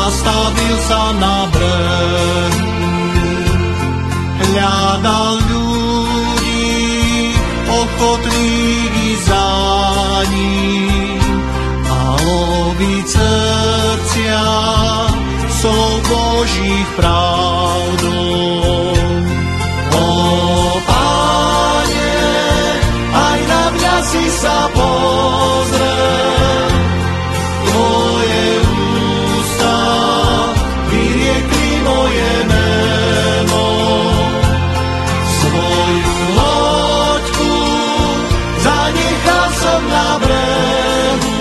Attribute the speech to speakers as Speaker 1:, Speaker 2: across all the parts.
Speaker 1: zastavil sa na brehu, hľadal ľudí ochotných ísť za ním a loviť srdcia slov Božích pravdou. O Páne, aj na mňa si sa pozrel, tvoje ústa vyriekli moje meno. Svoju loďku zanechal som na brehu,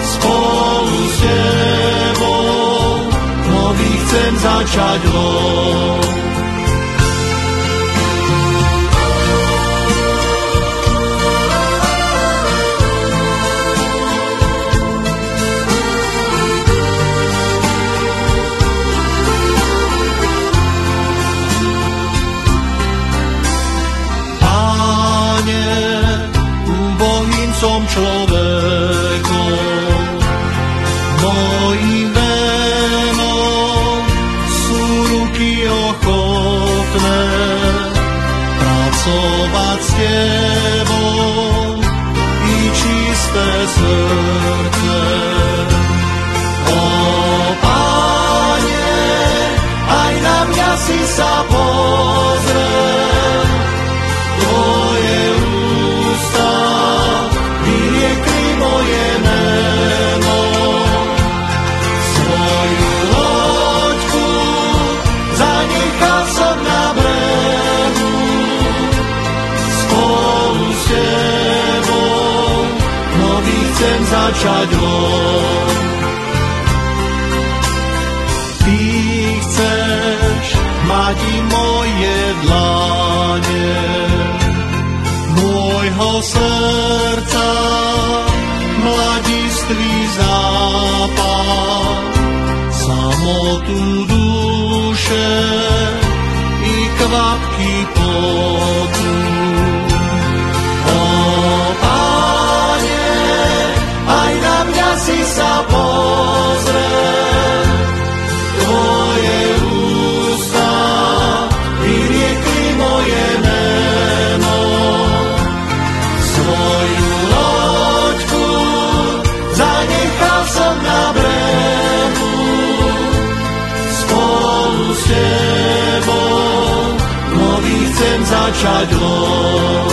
Speaker 1: spolu s tebou nový chcem začať lov. Som človekom, mojím venom sú ruky ochotné pracovať s tebou i čisté srdce. O Páne, aj na mňa si sa pozrel, tvoje ústa vyriekli moje meno. Svoju loďku zanechal som na brehu, spolu s tebou nový chcem začať lov. Ty chceš mať i moje dlane, môjho srdca mladistvý západ, samotu duše i kvapky potu. O Páne, aj na mňa si sa pozrel, tvoje ústa vyriekli moje meno. Svoju loďku zanechal som na brehu, spolu s tebou nový chcem začať lov.